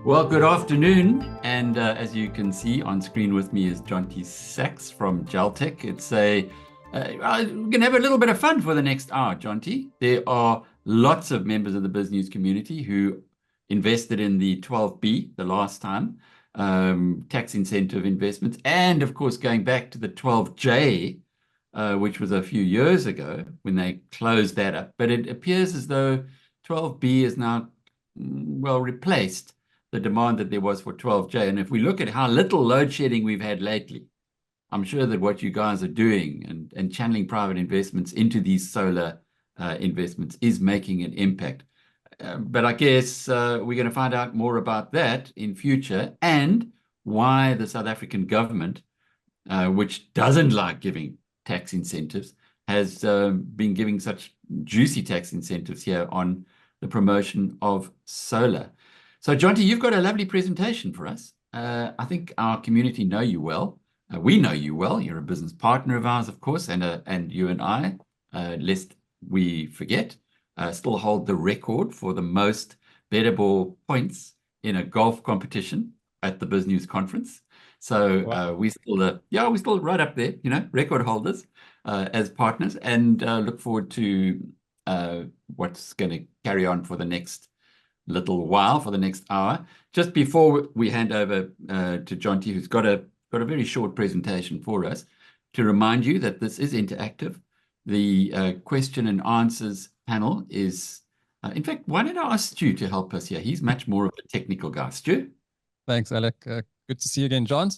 Well, good afternoon. And as you can see on screen with me is Jonty from Jaltech. We're going to have a little bit of fun for the next hour, Jonty. There are lots of members of the BizNews community who invested in the 12B the last time, tax incentive investments, and of course going back to the 12J, which was a few years ago when they closed that up. But it appears as though 12B is now well replaced the demand that there was for 12J. And if we look at how little load shedding we've had lately, I'm sure that what you guys are doing and channeling private investments into these solar investments is making an impact. But I guess we're going to find out more about that in future and why the South African government, which doesn't like giving tax incentives, has been giving such juicy tax incentives here on the promotion of solar. So, Jonty, you've got a lovely presentation for us. I think our community know you well. We know you well. You're a business partner of ours, of course, and you and I, lest we forget, still hold the record for the most bettable points in a golf competition at the BizNews conference. So wow. We're still right up there, record holders as partners, and look forward to what's going to carry on for the next little while, for the next hour. Just before we hand over to Jonty, who's got a very short presentation for us, to remind you that this is interactive. The question and answers panel is, in fact, why don't I ask Stu to help us here? He's much more of a technical guy. Stu? Thanks, Alec. Good to see you again, John.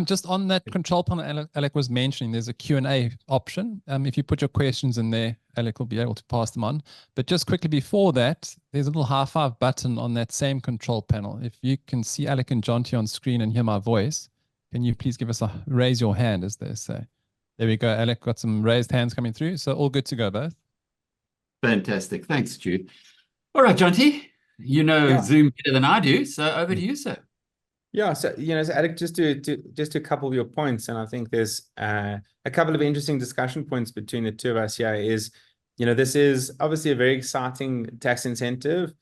Just on that control panel Alec was mentioning, there's a Q&A option. If you put your questions in there, Alec will be able to pass them on. But just quickly before that, there's a little high-five button on that same control panel. If you can see Alec and Jonty on screen and hear my voice, can you please give us a raise your hand, as they say? There we go. Alec got some raised hands coming through. So all good to go, both. Fantastic. Thanks, Stu. All right, Jonty, you know Zoom better than I do. So over to you, sir. Yeah, so so Alec, just to couple your points, and I think there's a couple of interesting discussion points between the two of us here. Is this is obviously a very exciting tax incentive,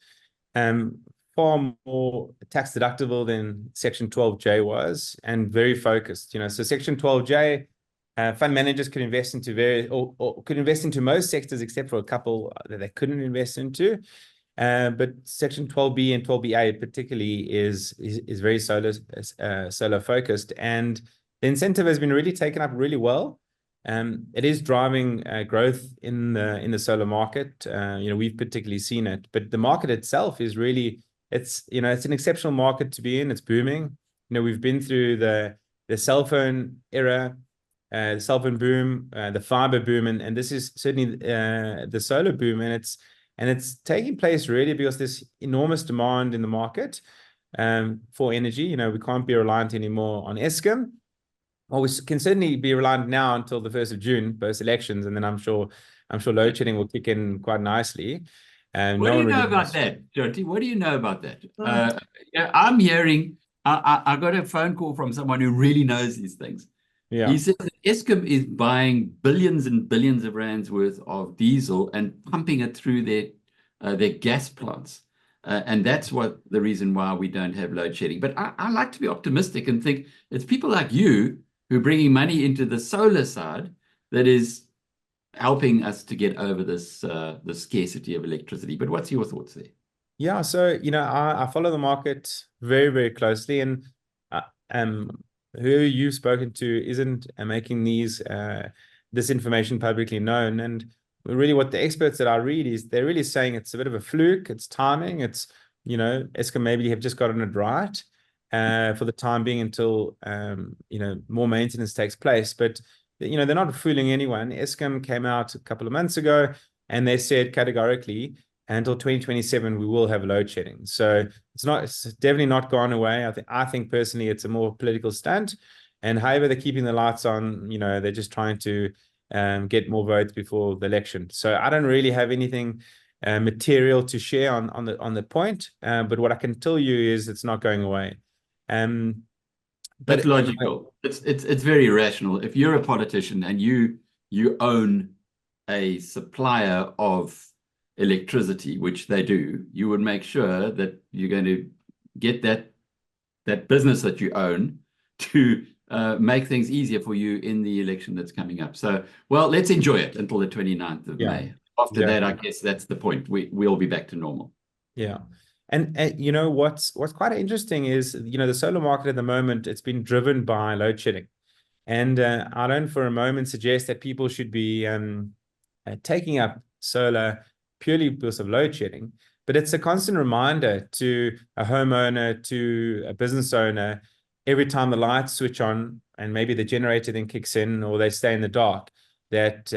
far more tax deductible than Section 12J was, and very focused. So Section 12J, fund managers could invest into or could invest into most sectors except for a couple that they couldn't invest into. But Section 12B and 12BA particularly is very solar focused, and the incentive has been really taken up really well. It is driving growth in the solar market. We've particularly seen it, but the market itself is really it's an exceptional market to be in. It's booming. We've been through the cell phone era, the cell phone boom, the fiber boom, and this is certainly the solar boom, and it's taking place really because there's enormous demand in the market for energy. We can't be reliant anymore on Eskom. Well, we can certainly be reliant now until the 1st of June, post elections, and then I'm sure load shedding will kick in quite nicely. What do you know about that, Jonty? What do you know about that? I'm hearing, I got a phone call from someone who really knows these things. Yeah. He says that Eskom is buying billions and billions of rands worth of diesel and pumping it through their gas plants. And that's the reason why we don't have load shedding. But I like to be optimistic and think it's people like you who are bringing money into the solar side that is helping us to get over this the scarcity of electricity. But what's your thoughts there? Yeah, so I follow the market very, very closely, and who you've spoken to isn't making this information publicly known. And really what the experts that I read is they're really saying it's a bit of a fluke, it's timing, it's Eskom maybe have just gotten it right for the time being until more maintenance takes place. But they're not fooling anyone. Eskom came out a couple of months ago and they said categorically until 2027 we will have load shedding. So it's definitely not gone away. I think personally it's a more political stunt, and however they're keeping the lights on, they're just trying to get more votes before the election. So I don't really have anything material to share on the point, but what I can tell you is it's not going away. That's logical. It's very rational. If you're a politician and you own a supplier of electricity, which they do, you would make sure that you're going to get that business that you own to make things easier for you in the election that's coming up. So, well, let's enjoy it until the 29th of May. After that, I guess that's the point. We'll be back to normal. Yeah. And you know, what's quite interesting is, you know, the solar market at the moment, it's been driven by load shedding. And I don't for a moment suggest that people should be taking up solar purely because of load shedding, but it's a constant reminder to a homeowner, to a business owner, every time the lights switch on and maybe the generator then kicks in or they stay in the dark, that,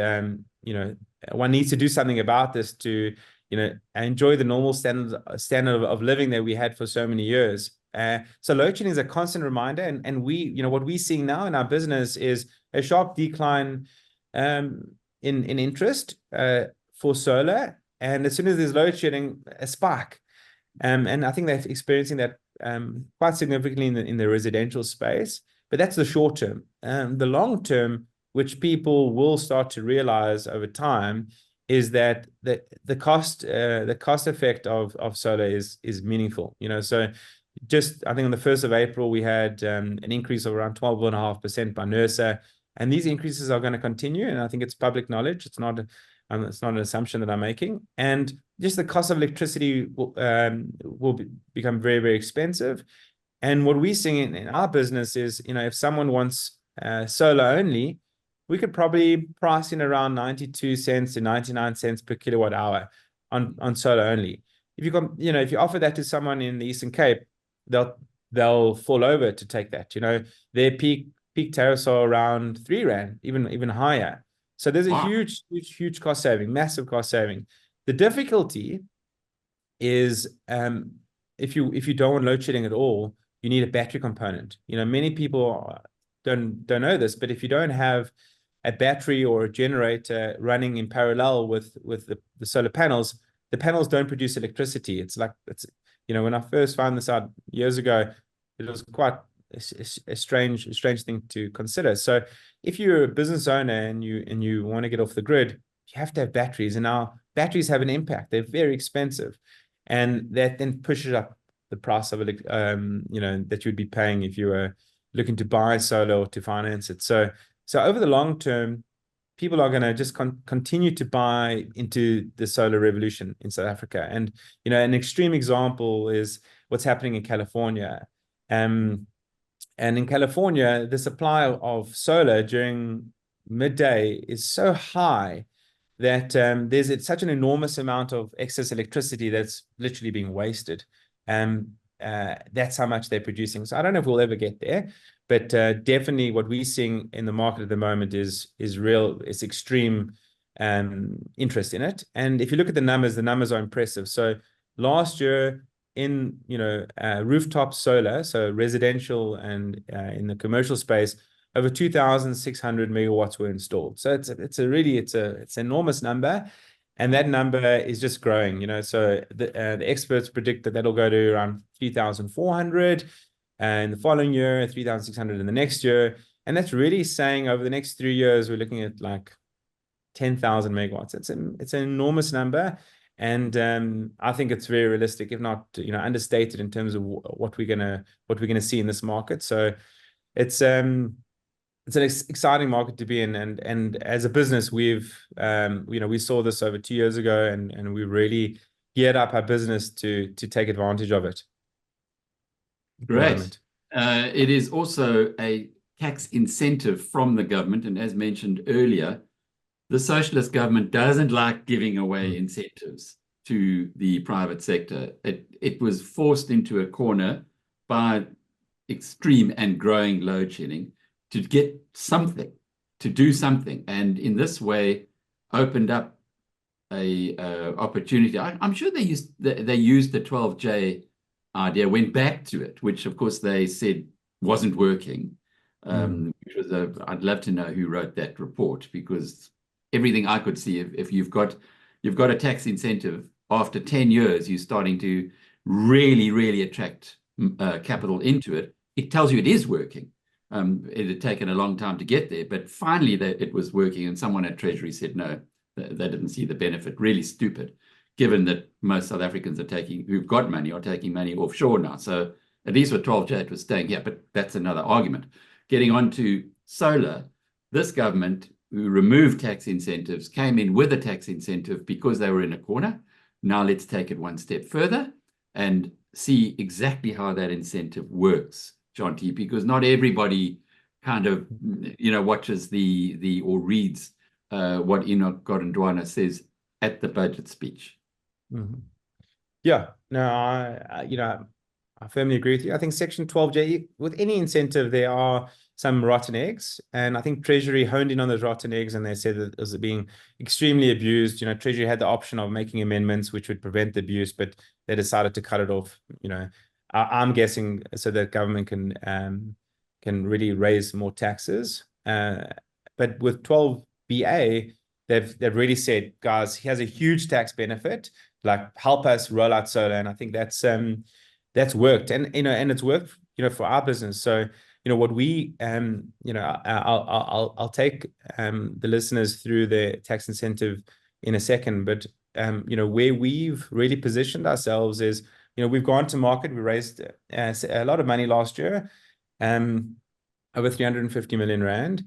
you know, one needs to do something about this to, you know, enjoy the normal standard of living that we had for so many years. So load shedding is a constant reminder, and we, you know, what we're seeing now in our business is a sharp decline in interest for solar, and as soon as there's load shedding, a spike, and I think they're experiencing that quite significantly in the residential space. But that's the short term. The long term, which people will start to realize over time, is that the cost effect of solar is meaningful. You know, so just I think on the 1st of April we had an increase of around 12.5% by NERSA, and these increases are going to continue. And I think it's public knowledge. It's not an assumption that I'm making. And just the cost of electricity will become very, very expensive. And what we're seeing in our business is, you know, if someone wants solar only, we could probably price in around 92 cents to 99 cents per kilowatt hour on solar only. If you offer that to someone in the Eastern Cape, they'll fall over to take that. You know, their peak tariffs are around 3 Rand, even higher. So there's a huge cost saving, massive cost saving. The difficulty is if you don't want load shedding at all, you need a battery component. You know, many people don't know this, but if you don't have a battery or a generator running in parallel with the solar panels, the panels don't produce electricity. It's you know, when I first found this out years ago, it was quite a strange thing to consider. So if you're a business owner and you want to get off the grid, you have to have batteries, and now batteries have an impact. They're very expensive, and that then pushes up the price of it, you know, that you'd be paying if you were looking to buy solar or to finance it. So over the long term, people are going to just continue to buy into the solar revolution in South Africa. And, you know, an extreme example is what's happening in California. And in California, the supply of solar during midday is so high that there's such an enormous amount of excess electricity that's literally being wasted. That's how much they're producing. So I don't know if we'll ever get there, but definitely what we're seeing in the market at the moment is extreme interest in it. And if you look at the numbers are impressive. So last year in, you know, rooftop solar, so residential and in the commercial space, over 2,600 megawatts were installed. So it's an enormous number. And that number is just growing, you know. So the experts predict that that'll go to around 3,400 and the following year, 3,600 in the next year. And that's really saying over the next 3 years, we're looking at like 10,000 megawatts. It's an enormous number. And I think it's very realistic, if not, you know, understated in terms of what we're gonna see in this market. So it's an exciting market to be in, and as a business, we've you know, we saw this over 2 years ago, and we really geared up our business to take advantage of it. Great. It is also a tax incentive from the government, and as mentioned earlier, the socialist government doesn't like giving away incentives to the private sector. It was forced into a corner by extreme and growing load shedding to get something, to do something, and in this way opened up a opportunity. I'm sure they used the 12J idea, went back to it, which of course they said wasn't working. Which was I'd love to know who wrote that report, because everything I could see, if you've got a tax incentive, after 10 years you're starting to really attract capital into it. It tells you it is working. It had taken a long time to get there, but finally it was working, and someone at Treasury said no, they didn't see the benefit. Really stupid, given that most South Africans who've got money are taking money offshore now. So at least with 12J, it was staying here, but that's another argument. Getting on to solar, this government who removed tax incentives came in with a tax incentive because they were in a corner. Now let's take it one step further and see exactly how that incentive works, Jonty, because not everybody kind of, watches or reads what Enoch Godendwana says at the budget speech. Mm-hmm. Yeah, no, I firmly agree with you. I think Section 12J, with any incentive, there are some rotten eggs. And I think Treasury honed in on those rotten eggs, and they said that it was being extremely abused. Treasury had the option of making amendments which would prevent the abuse, but they decided to cut it off. I'm guessing so that government can really raise more taxes. But with 12BA, they've really said, guys, he has a huge tax benefit. Like, help us roll out solar. And I think that's worked, and it's worked for our business. So what we I'll take the listeners through the tax incentive in a second, but where we've really positioned ourselves is we've gone to market. We raised a lot of money last year, over 350 million rand,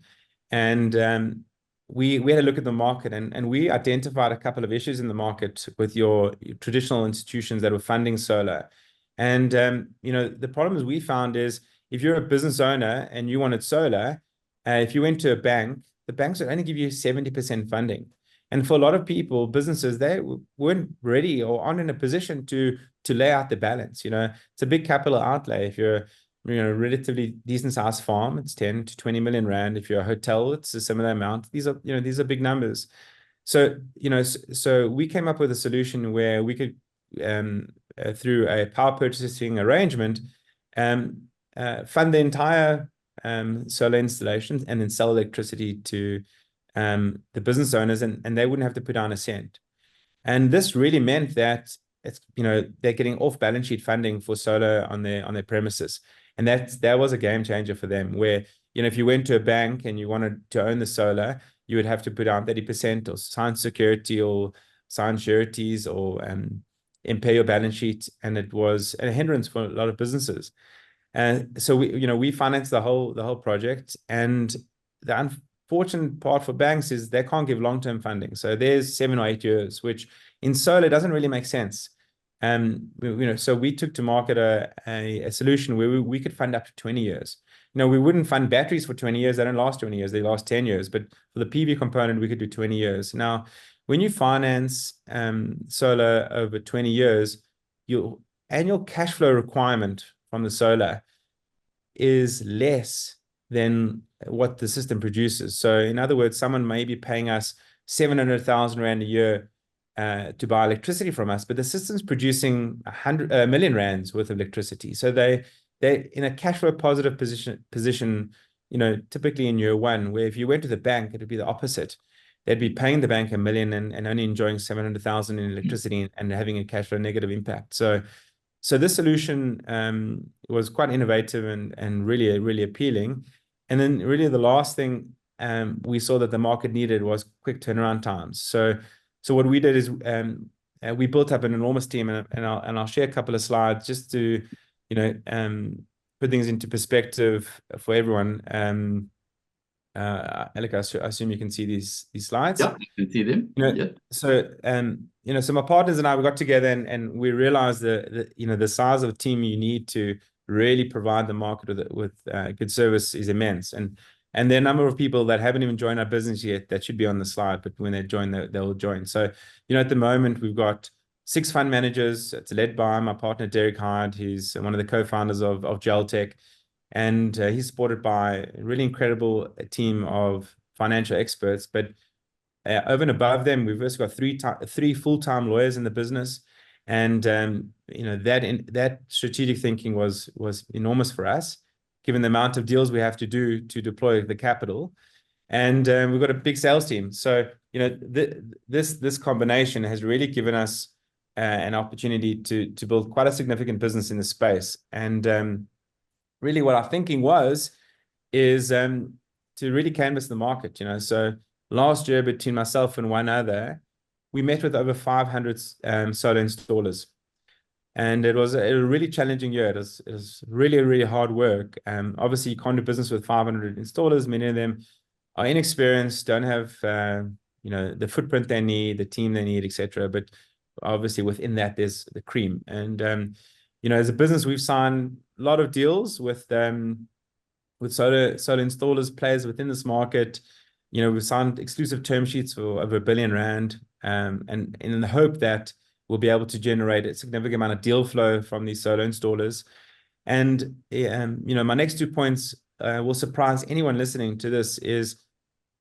and we had a look at the market, and we identified a couple of issues in the market with your traditional institutions that were funding solar. And the problems we found is, if you're a business owner and you wanted solar, if you went to a bank, the banks would only give you 70% funding. And for a lot of people, businesses, they weren't ready or aren't in a position to lay out the balance. It's a big capital outlay. If you're relatively decent sized farm, it's 10 to 20 million rand. If you're a hotel, it's a similar amount. These are big numbers. So so we came up with a solution where we could through a power purchasing arrangement fund the entire solar installations and then sell electricity to the business owners, and they wouldn't have to put down a cent. And this really meant that it's they're getting off balance sheet funding for solar on their premises. And that was a game changer for them, where if you went to a bank and you wanted to own the solar, you would have to put down 30% or sign security or sign sureties or impair your balance sheet, and it was a hindrance for a lot of businesses. And so we financed the whole project. And the unfortunate part for banks is they can't give long-term funding. So there's 7 or 8 years, which in solar doesn't really make sense. So we took to market a solution where we could fund up to 20 years. We wouldn't fund batteries for 20 years. They don't last 20 years. They last 10 years. But for the PV component, we could do 20 years. Now, when you finance solar over 20 years, your annual cash flow requirement from the solar is less than what the system produces. So in other words, someone may be paying us 700,000 rand a year to buy electricity from us, but the system's producing 100 million rands worth of electricity. So they're in a cash flow positive position, typically in year one, where if you went to the bank, it would be the opposite. They'd be paying the bank 1 million and only enjoying 700,000 in electricity and having a cash flow negative impact. So this solution was quite innovative and really, really appealing. And then really the last thing we saw that the market needed was quick turnaround times. So what we did is we built up an enormous team, and I'll share a couple of slides just to put things into perspective for everyone. Alec, I assume you can see these slides. Yeah, you can see them. Yeah. So so my partners and I, we got together and we realized that the size of a team you need to really provide the market with good service is immense. And there are a number of people that haven't even joined our business yet that should be on the slide, but when they join, they'll join. So at the moment we've got 6 fund managers. It's led by my partner Derek Hyde. He's one of the co-founders of Jaltech. And he's supported by a really incredible team of financial experts. But over and above them, we've also got three full-time lawyers in the business. And that strategic thinking was enormous for us, given the amount of deals we have to do to deploy the capital. And we've got a big sales team. So this combination has really given us an opportunity to build quite a significant business in the space. And really what our thinking is to really canvas the market. So last year, between myself and one other, we met with over 500 solar installers. And it was a really challenging year. It was really, really hard work. Obviously, you can't do business with 500 installers. Many of them are inexperienced, don't have the footprint they need, the team they need, etc. But obviously, within that, there's the cream. And as a business, we've signed a lot of deals with solar installers, players within this market. We've signed exclusive term sheets for over R1 billion, and in the hope that we'll be able to generate a significant amount of deal flow from these solar installers. And my next 2 points will surprise anyone listening to this. Is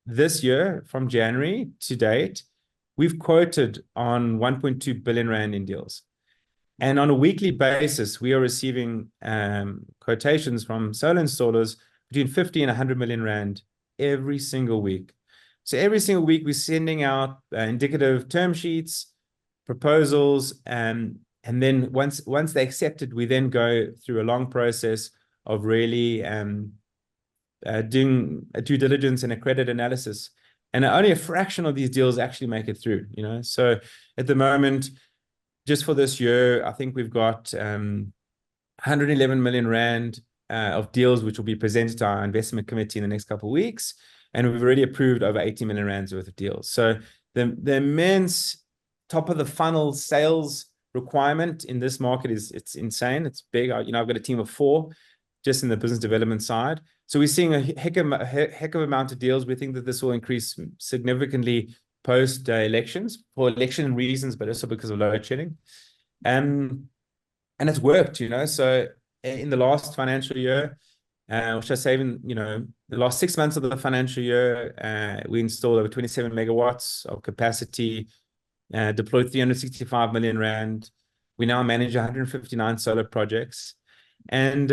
this year, from January to date, we've quoted on 1.2 billion rand in deals. And on a weekly basis, we are receiving quotations from solar installers between 50 and 100 million rand every single week. So every single week, we're sending out indicative term sheets, proposals, and then once they're accepted, we then go through a long process of really doing a due diligence and a credit analysis. And only a fraction of these deals actually make it through. So at the moment, just for this year, I think we've got 111 million rand of deals which will be presented to our investment committee in the next couple of weeks, and we've already approved over 80 million rands worth of deals. So the immense top of the funnel sales requirement in this market it's insane. It's big. I've got a team of 4 just in the business development side. So we're seeing a heck of amount of deals. We think that this will increase significantly post elections for election reasons, but also because of load shedding. And it's worked, So in the last financial year, which I say even, the last 6 months of the financial year, we installed over 27 megawatts of capacity, deployed 365 million rand. We now manage 159 solar projects. And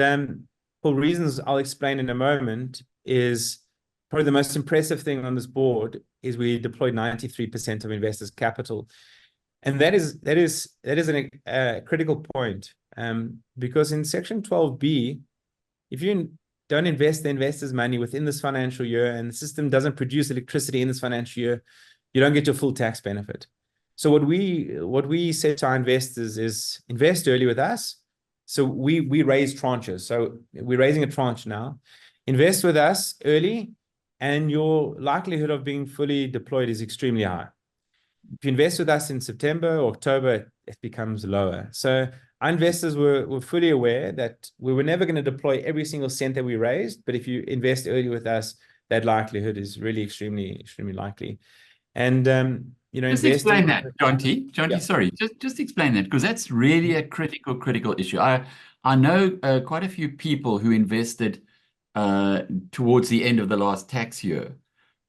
for reasons I'll explain in a moment, is probably the most impressive thing on this board is we deployed 93% of investors' capital. And that is a critical point, because in Section 12B, if you don't invest the investors' money within this financial year and the system doesn't produce electricity in this financial year, you don't get your full tax benefit. So what we say to our investors is invest early with us. So we raise tranches. So we're raising a tranche now. Invest with us early, and your likelihood of being fully deployed is extremely high. If you invest with us in September or October, it becomes lower. So our investors were fully aware that we were never going to deploy every single cent that we raised, but if you invest early with us, that likelihood is really extremely, extremely likely. And just explain that, Jonty. Yeah. Sorry, just explain that, because that's really a critical issue. I know quite a few people who invested towards the end of the last tax year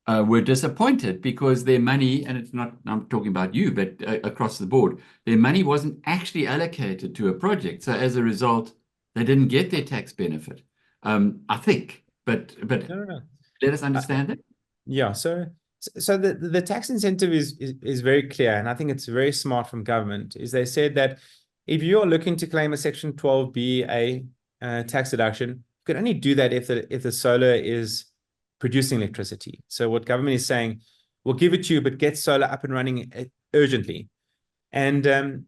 were disappointed because their money, and it's not, I'm talking about you, but across the board, their money wasn't actually allocated to a project. So as a result, they didn't get their tax benefit. I think, but No. Let us understand it. Yeah, so the tax incentive is very clear, and I think it's very smart from government. Is they said that if you're looking to claim a Section 12B tax deduction, you can only do that if the solar is producing electricity. So what government is saying, we'll give it to you, but get solar up and running urgently. And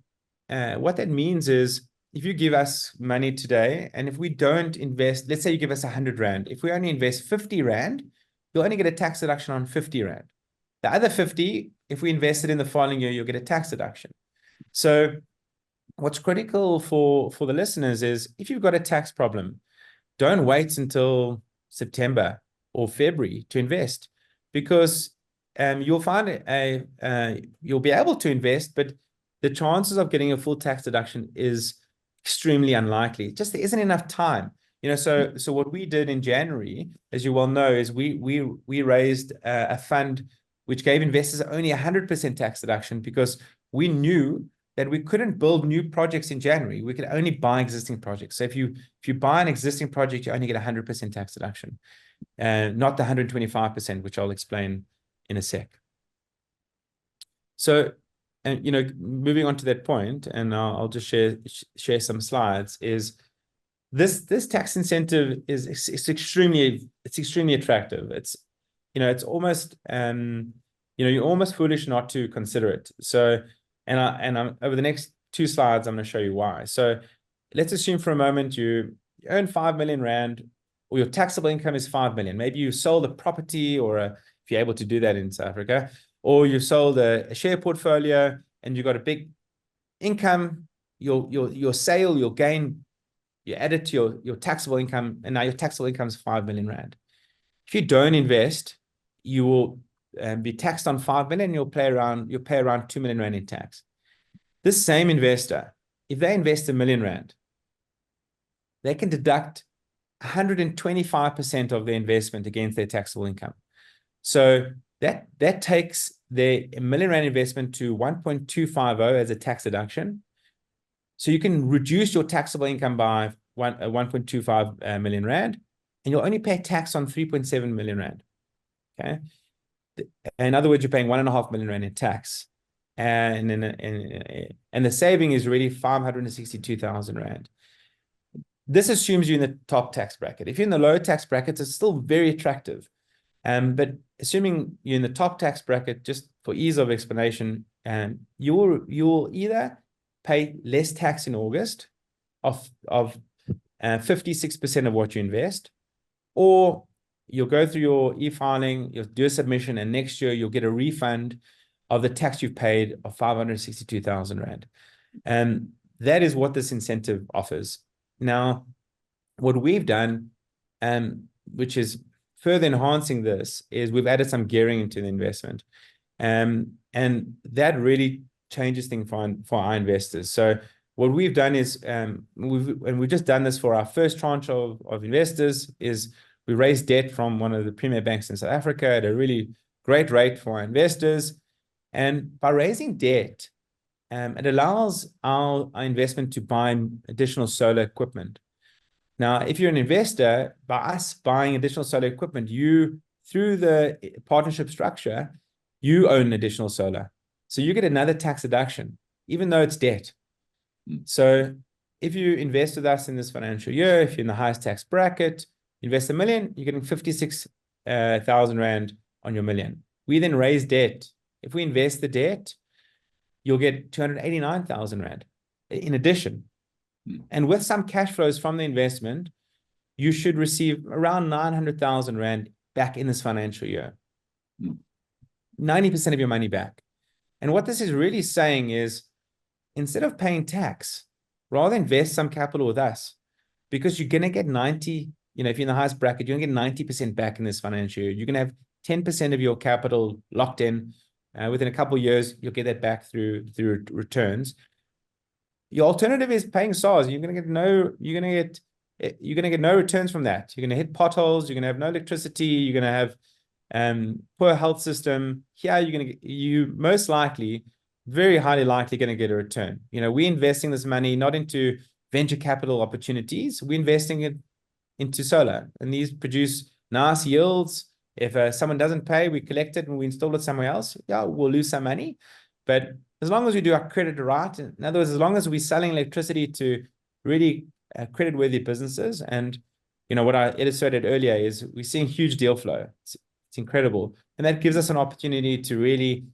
what that means is, if you give us money today, and if we don't invest, let's say you give us 100 rand, if we only invest 50 rand, you'll only get a tax deduction on 50 rand. The other 50, if we invested in the following year, you'll get a tax deduction. So what's critical for the listeners is, if you've got a tax problem, don't wait until September or February to invest, because you'll find you'll be able to invest, but the chances of getting a full tax deduction is extremely unlikely. Just there isn't enough time. So what we did in January, as you well know, is we raised a fund which gave investors only 100% tax deduction, because we knew that we couldn't build new projects in January. We could only buy existing projects. So if you buy an existing project, you only get 100% tax deduction, not the 125%, which I'll explain in a sec. So, and moving on to that point, and I'll just share some slides. Is this tax incentive is extremely attractive. It's almost you're almost foolish not to consider it. So, and I'm over the next 2 slides, I'm going to show you why. So let's assume for a moment you earn 5 million Rand, or your taxable income is 5 million. Maybe you sold a property, or if you're able to do that in South Africa, or you sold a share portfolio and you got a big income, your sale, your gain, you add it to your taxable income, and now your taxable income is 5 million Rand. If you don't invest, you will be taxed on 5 million. You'll pay around 2 million Rand in tax. This same investor, if they invest R1 million, they can deduct 125% of their investment against their taxable income. So that takes their R1 million investment to 1.250 as a tax deduction. So you can reduce your taxable income by 1.25 million Rand, and you'll only pay tax on 3.7 million Rand. Okay. In other words, you're paying 1.5 million Rand in tax. And the saving is really 562,000 Rand. This assumes you're in the top tax bracket. If you're in the low tax brackets, it's still very attractive. But assuming you're in the top tax bracket, just for ease of explanation, you will either pay less tax in August of 56% of what you invest, or you'll go through your e-filing, you'll do a submission, and next year you'll get a refund of the tax you've paid of 562,000 Rand. And that is what this incentive offers. Now, what we've done, which is further enhancing this, is we've added some gearing into the investment. And that really changes things for our investors. So what we've done is, we've just done this for our first tranche of investors, is we raised debt from one of the premier banks in South Africa at a really great rate for our investors. And by raising debt, it allows our investment to buy additional solar equipment. Now, if you're an investor, by us buying additional solar equipment, through the partnership structure, you own additional solar. So you get another tax deduction, even though it's debt. So if you invest with us in this financial year, if you're in the highest tax bracket, invest $1 million, you're getting 56,000 Rand on your $1 million. We then raise debt. If we invest the debt, you'll get 289,000 Rand in addition. And with some cash flows from the investment, you should receive around 900,000 Rand back in this financial year. 90% of your money back. And what this is really saying is, instead of paying tax, rather invest some capital with us, because you're going to get 90, if you're in the highest bracket, you're going to get 90% back in this financial year. You're going to have 10% of your capital locked in. Within a couple of years, you'll get that back through returns. Your alternative is paying SARS. You're going to get no returns from that. You're going to hit potholes. You're going to have no electricity. You're going to have poor health system. Here, you most likely, very highly likely, going to get a return. We're investing this money not into venture capital opportunities. We're investing it into solar, and these produce nice yields. If someone doesn't pay, we collect it and we install it somewhere else. Yeah, we'll lose some money, but as long as we do our credit right, in other words, as long as we're selling electricity to really credit-worthy businesses, and what I illustrated earlier is we're seeing huge deal flow. It's incredible, and that gives us an opportunity to really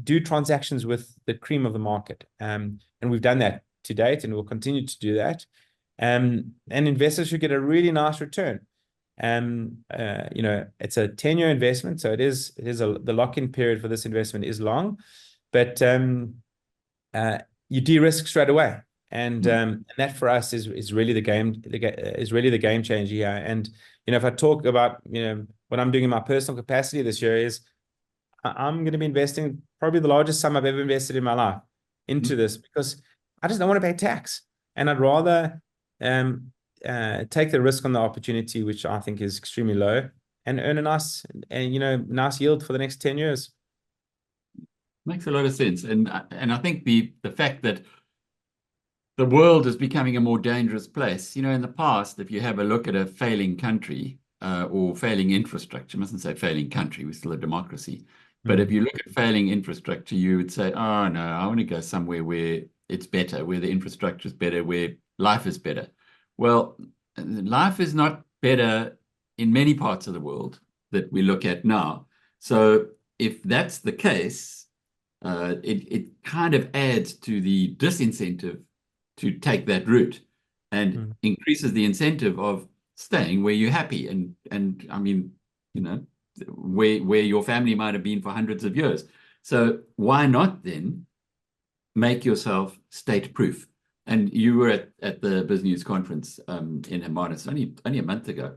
do transactions with the cream of the market, and we've done that to date, and we'll continue to do that. And investors should get a really nice return. It's a 10-year investment, so the lock-in period for this investment is long, but you de-risk straight away, and that for us is really the game changer here. And if I talk about what I'm doing in my personal capacity this year, is I'm going to be investing probably the largest sum I've ever invested in my life into this, because I just don't want to pay tax, and I'd rather take the risk on the opportunity, which I think is extremely low, and earn a nice yield for the next 10 years. Makes a lot of sense. And I think the fact that the world is becoming a more dangerous place. In the past, if you have a look at a failing country or failing infrastructure, I mustn't say failing country, we're still a democracy. But if you look at failing infrastructure, you would say, oh no, I want to go somewhere where it's better, where the infrastructure is better, where life is better. Well, life is not better in many parts of the world that we look at now. So if that's the case, it kind of adds to the disincentive to take that route, and increases the incentive of staying where you're happy, and I mean, you know, where your family might have been for hundreds of years. So why not then make yourself state proof? And you were at the BizNews conference in Hermanus only a month ago,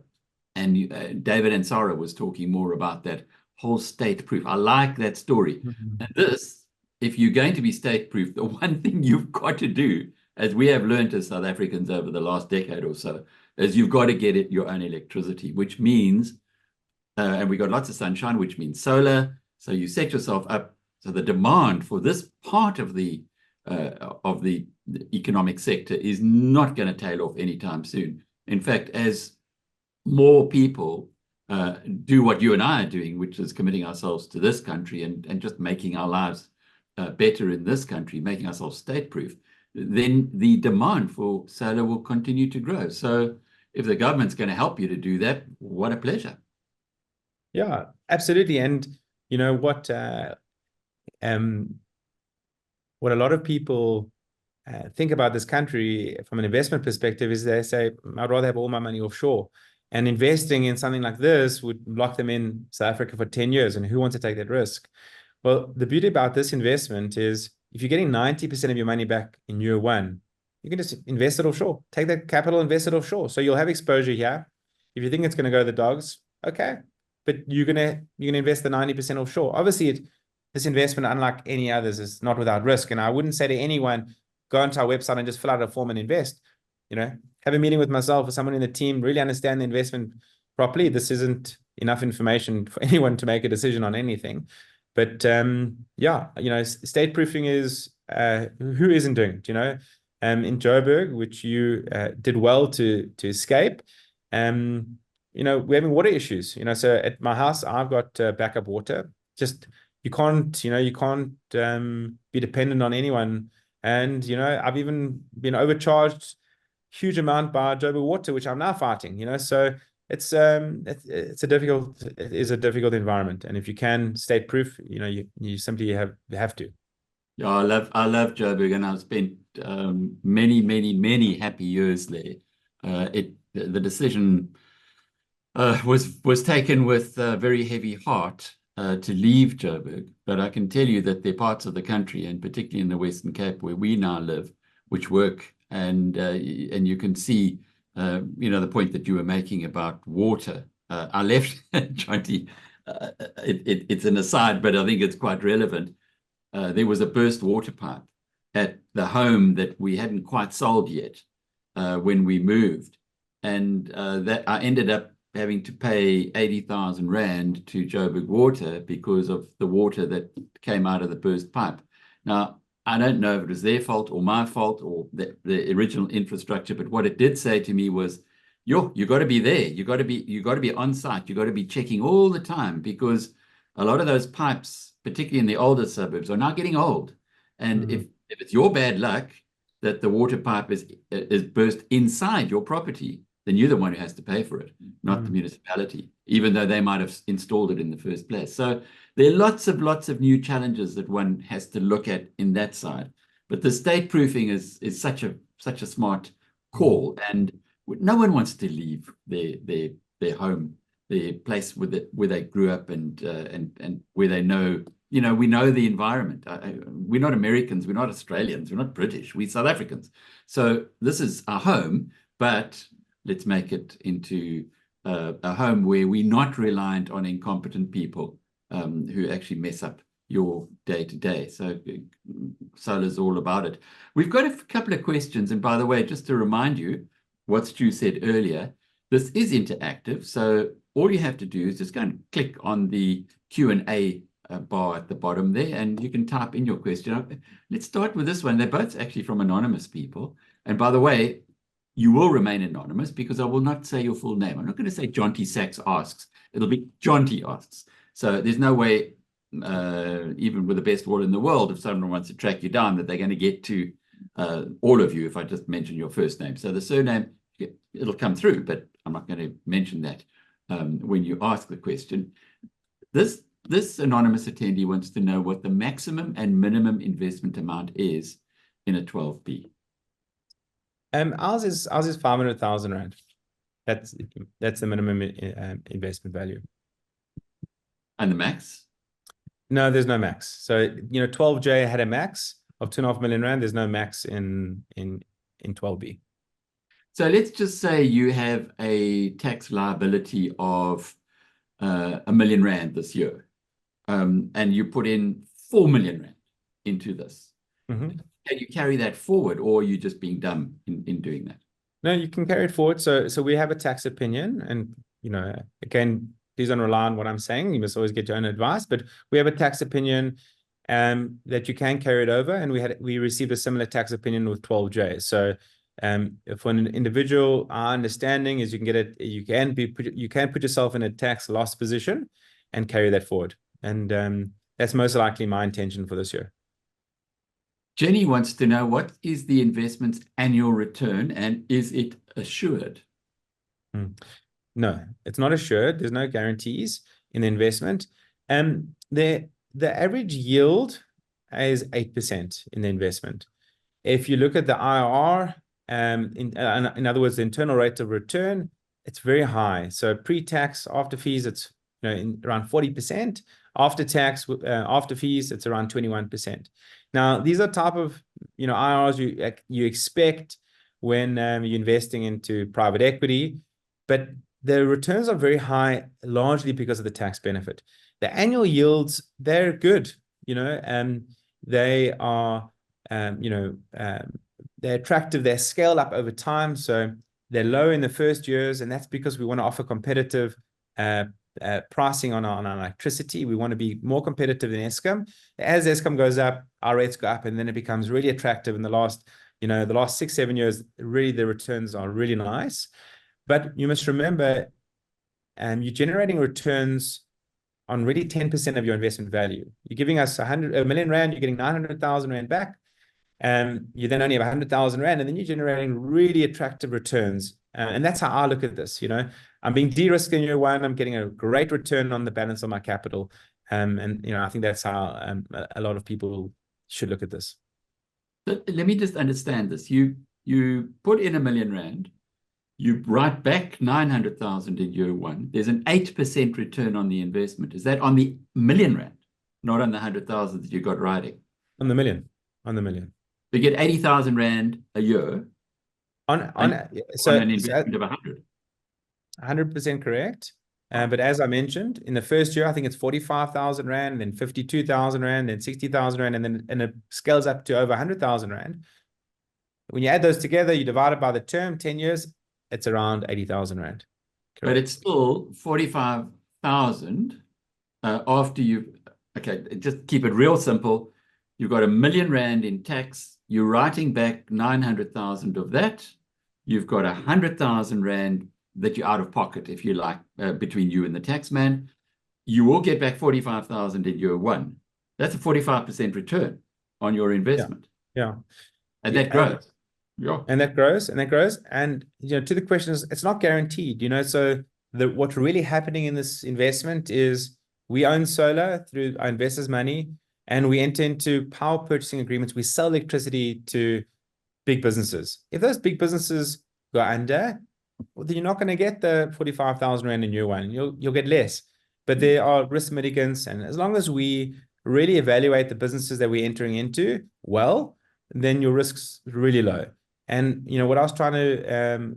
and David and Sarah was talking more about that whole state proof. I like that story. And this, if you're going to be state proof, the one thing you've got to do, as we have learned as South Africans over the last decade or so, is you've got to get it your own electricity, which means, and we got lots of sunshine, which means solar. So you set yourself up. So the demand for this part of the economic sector is not going to tail off anytime soon. In fact, as more people do what you and I are doing, which is committing ourselves to this country and just making our lives better in this country, making ourselves state-proof, then the demand for solar will continue to grow. So if the government's going to help you to do that, what a pleasure. Yeah, absolutely. And you know what a lot of people think about this country from an investment perspective is they say, I'd rather have all my money offshore. And investing in something like this would lock them in South Africa for 10 years. And who wants to take that risk? Well, the beauty about this investment is if you're getting 90% of your money back in year one, you can just invest it offshore. Take that capital, invest it offshore. So you'll have exposure here. If you think it's going to go to the dogs, okay. But you're gonna invest the 90% offshore. Obviously, this investment, unlike any others, is not without risk. And I wouldn't say to anyone, go onto our website and just fill out a form and invest. You know, have a meeting with myself or someone in the team, really understand the investment properly. This isn't enough information for anyone to make a decision on anything. But yeah, you know, state proofing is who isn't doing it, you know? In Joburg, which you did well to escape. You know, we're having water issues, you know, so at my house, I've got backup water. Just, you can't be dependent on anyone. And, you know, I've even been overcharged huge amount by Joburg Water, which I'm now fighting, you know, so it is a difficult environment. And if you can state proof, you know, you simply have to. Yeah, I love Joburg, and I've spent many happy years there. The decision was taken with a very heavy heart to leave Joburg, but I can tell you that there are parts of the country, and particularly in the Western Cape where we now live, which work, and you can see, you know, the point that you were making about water. I left Jonty. It's an aside, but I think it's quite relevant. There was a burst water pipe at the home that we hadn't quite sold yet when we moved, and that I ended up having to pay 80,000 Rand to Joburg Water because of the water that came out of the burst pipe. Now, I don't know if it was their fault or my fault or the original infrastructure, but what it did say to me was, you got to be there. You got to be on site. You got to be checking all the time, because a lot of those pipes, particularly in the older suburbs, are now getting old. And if it's your bad luck that the water pipe is burst inside your property, then you're the one who has to pay for it, not the municipality, even though they might have installed it in the first place. So there are lots of new challenges that one has to look at in that side. But the state proofing is such a smart call, and no one wants to leave their home, their place where they grew up, and where they know, you know, we know the environment. We're not Americans, we're not Australians, we're not British, we're South Africans. So this is our home, but let's make it into a home where we're not reliant on incompetent people who actually mess up your day-to-day. So solar's all about it. We've got a couple of questions. And by the way, just to remind you what Stu said earlier, this is interactive. So all you have to do is just go and click on the Q&A bar at the bottom there, and you can type in your question. Let's start with this one. They're both actually from anonymous people. And by the way, you will remain anonymous because I will not say your full name. I'm not going to say Jonty Sachs asks. It'll be Jonty asks. So there's no way, even with the best will in the world, if someone wants to track you down, that they're going to get to all of you if I just mention your first name. So the surname, it'll come through, but I'm not going to mention that when you ask the question. This this anonymous attendee wants to know what the maximum and minimum investment amount is in a 12B. Ours is 500,000 rand. That's the minimum investment value. And the max? No, there's no max. So 12J had a max of 2.5 million rand. There's no max in 12B. So let's just say you have a tax liability of 1 million rand this year, and you put in 4 million rand into this. Mm-hmm. Can you carry that forward, or are you just being dumb in doing that? No, you can carry it forward. So we have a tax opinion, and again, please don't rely on what I'm saying. You must always get your own advice. But we have a tax opinion that you can carry it over, and we received a similar tax opinion with 12J. So for an individual, our understanding is you can put yourself in a tax loss position and carry that forward. And that's most likely my intention for this year. Jenny wants to know, what is the investment's annual return, and is it assured? No, it's not assured. There's no guarantees in the investment. The average yield is 8% in the investment. If you look at the IRR, in other words, the internal rate of return, it's very high. So pre-tax, after fees, it's around 40%. After tax, after fees, it's around 21%. Now, these are type of IRRs you expect when you're investing into private equity, but the returns are very high, largely because of the tax benefit. The annual yields, they're good. They are they're attractive. They're scaled up over time, so they're low in the first years, and that's because we want to offer competitive pricing on our electricity. We want to be more competitive than Eskom. As Eskom goes up, our rates go up, and then it becomes really attractive. In the last 6-7 years, really the returns are really nice. But you must remember, you're generating returns on really 10% of your investment value. You're giving us 1 million rand, you're getting 900,000 rand back. You then only have 100,000 rand, and then you're generating really attractive returns. And that's how I look at this. I'm being de-risked in year one. I'm getting a great return on the balance of my capital. And I think that's how a lot of people should look at this. But let me just understand this. You put in 1 million rand, you write back 900,000 in year one. There's an 8% return on the investment. Is that on the 1 million rand, not on the 100,000 that you got riding? On the million. You get 80,000 rand a year on an investment of 100. 100% correct. But as I mentioned, in the first year, I think it's 45,000 rand, then 52,000 rand, then 60,000 rand, and it scales up to over 100,000 rand. When you add those together, you divide it by the term, 10 years, it's around 80,000 rand. Correct. But it's still 45,000 after you. Okay, just keep it real simple. You've got 1 million rand in tax. You're writing back 900,000 of that. You've got 100,000 rand that you're out of pocket, if you like, between you and the tax man. You will get back 45,000 in year one. That's a 45% return on your investment. Yeah. And that grows. Yeah. And that grows. And to the question is, it's not guaranteed. So what's really happening in this investment is we own solar through our investors' money, and we enter into power purchasing agreements. We sell electricity to big businesses. If those big businesses go under, well, then you're not going to get the 45,000 rand in year one. You'll get less. But there are risk mitigants, and as long as we really evaluate the businesses that we're entering into well, then your risk's really low. And what I was trying to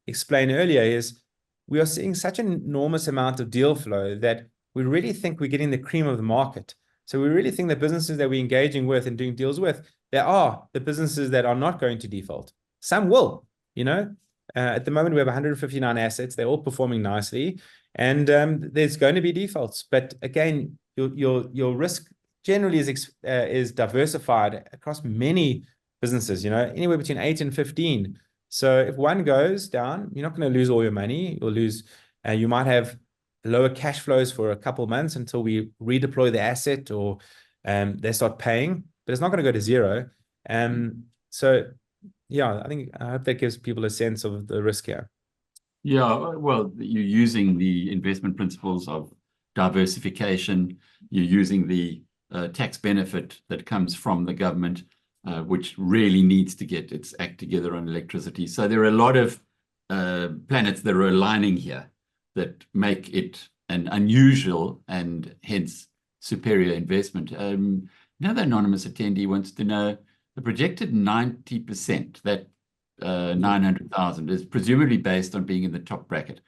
explain earlier is we are seeing such an enormous amount of deal flow that we really think we're getting the cream of the market. So we really think the businesses that we're engaging with and doing deals with, they are the businesses that are not going to default. Some will. At the moment, we have 159 assets. They're all performing nicely, and there's going to be defaults. But again, your risk generally is diversified across many businesses. Anywhere between 8 and 15. So if one goes down, you're not going to lose all your money. You'll lose. You might have lower cash flows for a couple of months until we redeploy the asset or they start paying. But it's not going to go to zero. So. Yeah, I hope that gives people a sense of the risk here. Yeah, well, you're using the investment principles of diversification. You're using the tax benefit that comes from the government, which really needs to get its act together on electricity. So there are a lot of planets that are aligning here that make it an unusual and hence superior investment. Another anonymous attendee wants to know the projected 90%, that 900,000 is presumably based on being in the top bracket.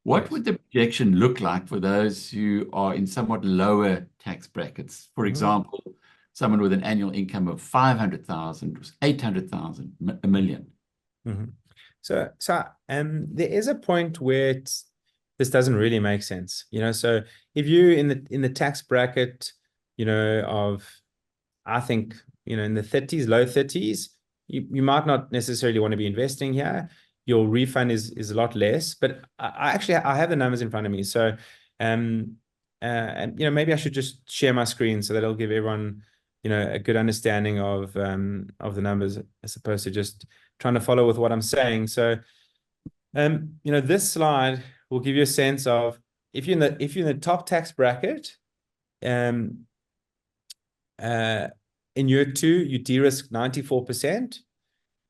What would the projection look like for those who are in somewhat lower tax brackets? For example, someone with an annual income of 500,000, 800,000, a million. So there is a point where this doesn't really make sense, So if you in the tax bracket, of, I think, in the 30s, low 30s, you might not necessarily want to be investing here. Your refund is a lot less, but I have the numbers in front of me. So, and maybe I should just share my screen so that it'll give everyone, a good understanding of the numbers as opposed to just trying to follow with what I'm saying. So, this slide will give you a sense of if you're in the top tax bracket, in year 2, you de-risk 94%.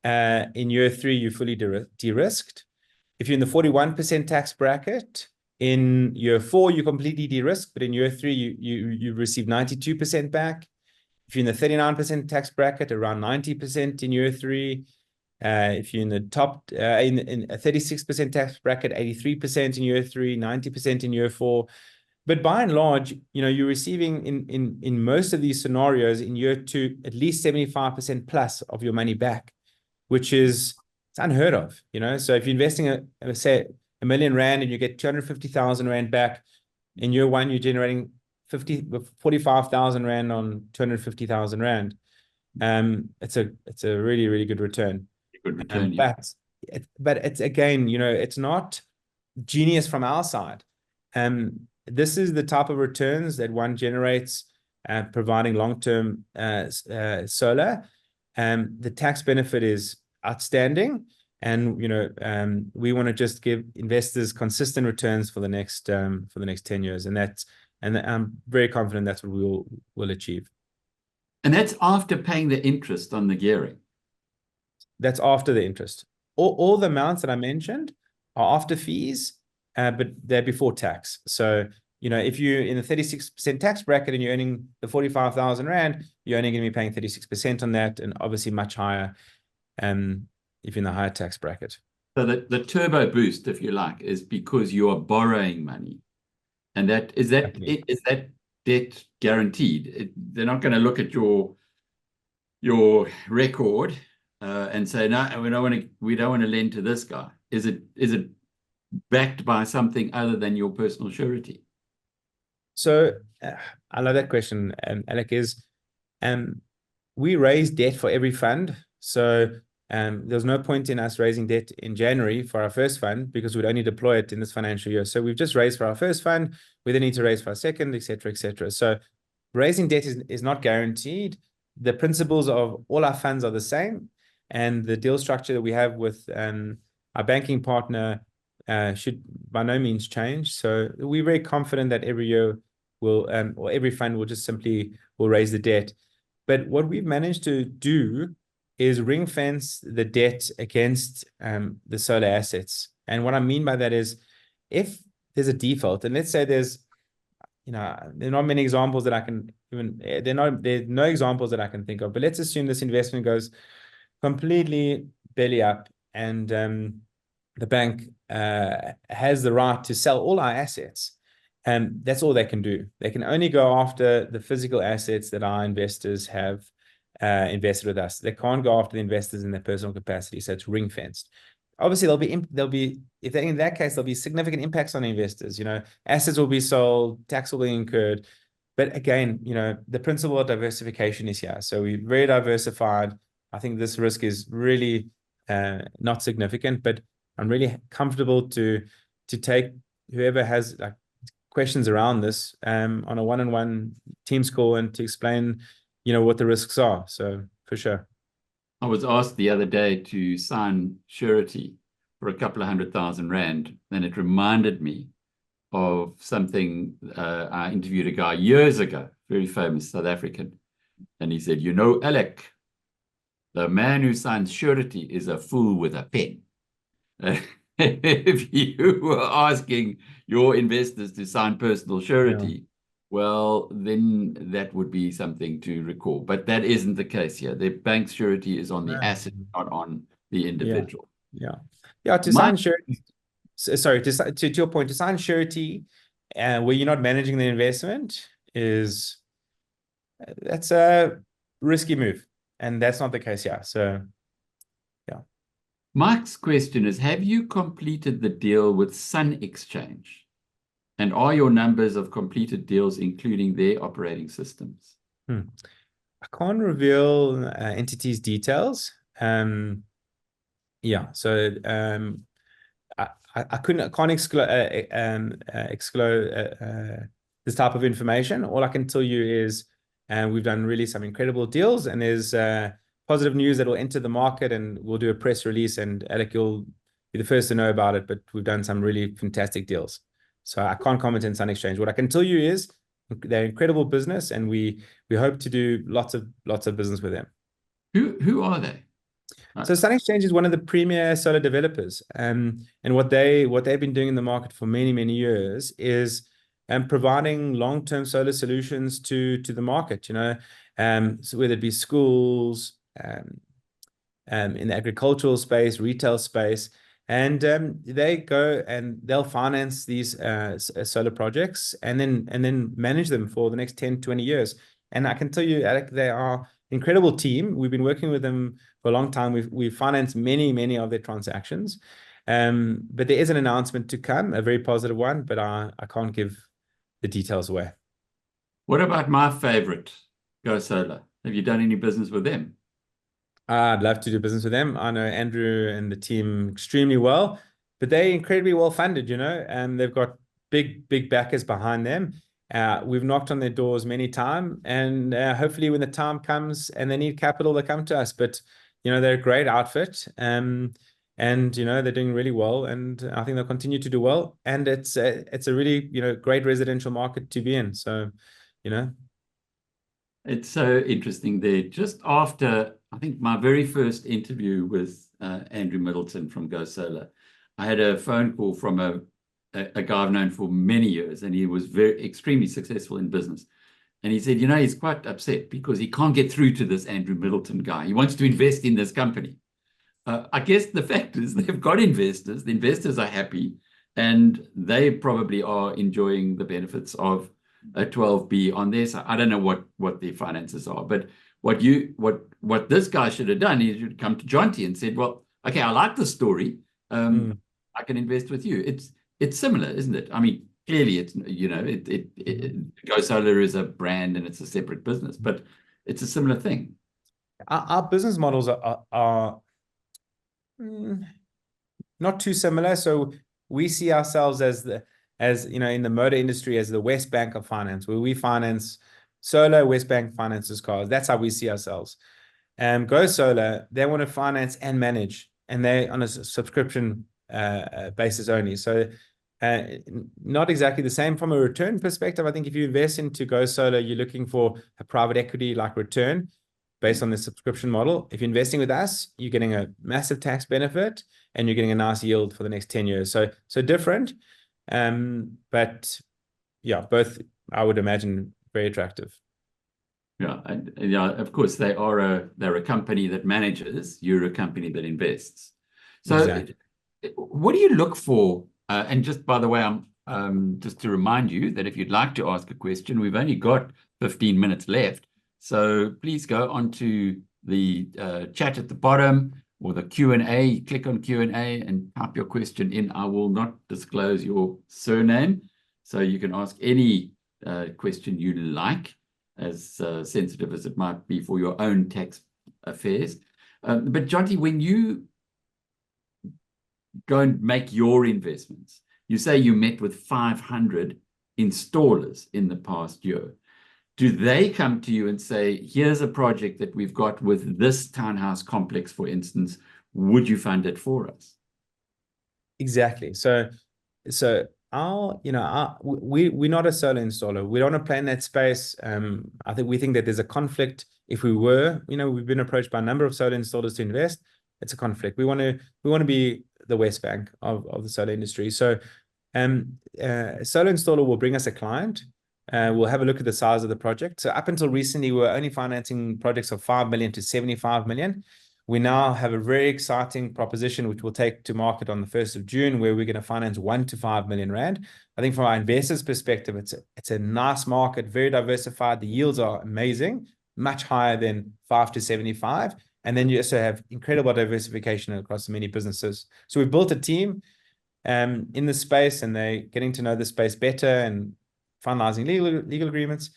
In year 3, you fully de-risked. If you're in the 41% tax bracket, in year 4, you completely de-risk, but in year 3, you receive 92% back. If you're in the 39% tax bracket, around 90% in year 3. If you're in the top, in a 36% tax bracket, 83% in year 3, 90% in year 4. But by and large, you're receiving in most of these scenarios in year 2, at least 75% plus of your money back, which is unheard of, So if you're investing, say, R1 million and you get 250,000 Rand back, in year 1, you're generating 45,000 Rand on 250,000 Rand. It's a really, really good return. Good return, yeah. But it's, again, it's not genius from our side. This is the type of returns that one generates providing long-term solar. The tax benefit is outstanding, and we want to just give investors consistent returns for the next 10 years, and I'm very confident that's what we'll achieve. And that's after paying the interest on the gearing. That's after the interest. All the amounts that I mentioned are after fees, but they're before tax. So, if you're in the 36% tax bracket and you're earning the 45,000 Rand, you're only going to be paying 36% on that, and obviously much higher if you're in the higher tax bracket. So the turbo boost, if you like, is because you are borrowing money. And is that debt guaranteed? They're not going to look at your record and say, no, we don't want to lend to this guy. Is it backed by something other than your personal surety? So I love that question, Alec. We raise debt for every fund. So there's no point in us raising debt in January for our first fund because we'd only deploy it in this financial year. So we've just raised for our first fund. We then need to raise for our second, et cetera, et cetera. So raising debt is not guaranteed. The principles of all our funds are the same. And the deal structure that we have with our banking partner should by no means change. So we're very confident that every year or every fund will just simply raise the debt. But what we've managed to do is ring fence the debt against the solar assets. And what I mean by that is if there's a default, and let's say there's, there are not many examples that I can there are no examples that I can think of, but let's assume this investment goes completely belly up and the bank has the right to sell all our assets. And that's all they can do. They can only go after the physical assets that our investors have invested with us. They can't go after the investors in their personal capacity. So it's ring fenced. Obviously, there'll be if they're in that case, there'll be significant impacts on investors. Assets will be sold, tax will be incurred. But again, the principle of diversification is here. So we're very diversified. I think this risk is really not significant, but I'm really comfortable to take whoever has questions around this on a one-on-one Teams call and to explain, what the risks are. So for sure. I was asked the other day to sign surety for a couple of 100,000 Rand, and it reminded me of something. I interviewed a guy years ago, very famous South African, and he said, Alec, the man who signs surety is a fool with a pen. If you were asking your investors to sign personal surety, well, then that would be something to recall. But that isn't the case here. The bank surety is on the asset, not on the individual. To sign surety. Sorry, to your point, to sign surety, where you're not managing the investment that's a risky move, and that's not the case here. So, yeah. Mike's question is: have you completed the deal with Sun Exchange? And are your numbers of completed deals including their operating systems? I can't reveal entities details. So I can't exclude this type of information. All I can tell you is we've done really some incredible deals, and there's positive news that will enter the market, and we'll do a press release, and Alec, you'll be the first to know about it, but we've done some really fantastic deals. So I can't comment on Sun Exchange. What I can tell you is they're incredible business, and we hope to do lots of business with them. Who are they? So Sun Exchange is one of the premier solar developers, and what they've been doing in the market for many years is providing long-term solar solutions to the market. So whether it be schools, in the agricultural space, retail space. And they go and they'll finance these solar projects and then manage them for the next 10, 20 years. And I can tell you, Alec, they are an incredible team. We've been working with them for a long time. We've financed many of their transactions. But there is an announcement to come, a very positive one, but I can't give the details away. What about my favorite, Go Solar? Have you done any business with them? I'd love to do business with them. I know Andrew and the team extremely well, but they're incredibly well funded, and they've got big backers behind them. We've knocked on their doors many times, and hopefully when the time comes and they need capital, they come to us. But they're a great outfit, and they're doing really well, and I think they'll continue to do well. And it's a really great residential market to be in. So, It's so interesting there. Just after, I think, my very first interview with Andrew Middleton from Go Solar, I had a phone call from a guy I've known for many years, and he was extremely successful in business. And he said, he's quite upset because he can't get through to this Andrew Middleton guy. He wants to invest in this company. I guess the fact is they've got investors. The investors are happy, and they probably are enjoying the benefits of a 12B on this. I don't know what their finances are, but what this guy should have done is should come to Jonty and said, well, okay, I like the story. I can invest with you. It's similar, isn't it? I mean, clearly it's, Go Solar is a brand and it's a separate business, but it's a similar thing. Our business models are not too similar. So we see ourselves as in the motor industry as the West Bank of finance, where we finance solar, West Bank finances cars. That's how we see ourselves. Go Solar, they want to finance and manage, and they're on a subscription basis only. So not exactly the same from a return perspective. I think if you invest into Go Solar, you're looking for a private equity like return based on the subscription model. If you're investing with us, you're getting a massive tax benefit and you're getting a nice yield for the next 10 years. So different. But yeah, both I would imagine very attractive. Yeah, and of course they're a company that manages. You're a company that invests. So, exactly. What do you look for? And just by the way, I'm just to remind you that if you'd like to ask a question, we've only got 15 minutes left. So please go onto the chat at the bottom or the Q&A. Click on Q&A and type your question in. I will not disclose your surname, so you can ask any question you like, as sensitive as it might be for your own tax affairs. But Jonty, when you go and make your investments, you say you met with 500 installers in the past year. Do they come to you and say, here's a project that we've got with this townhouse complex, for instance, would you fund it for us? Exactly. So we're not a solar installer. We don't want to play in that space. I think we think that there's a conflict. If we were, we've been approached by a number of solar installers to invest. It's a conflict. We want to be the West Bank of the solar industry. So, a solar installer will bring us a client. We'll have a look at the size of the project. So up until recently, we were only financing projects of 5 million to 75 million. We now have a very exciting proposition, which we'll take to market on the 1st of June, where we're going to finance 1 to 5 million rand. I think from our investors' perspective, it's a nice market, very diversified. The yields are amazing, much higher than 5 to 75. And then you also have incredible diversification across many businesses. So we've built a team in the space, and they're getting to know the space better and finalizing legal agreements.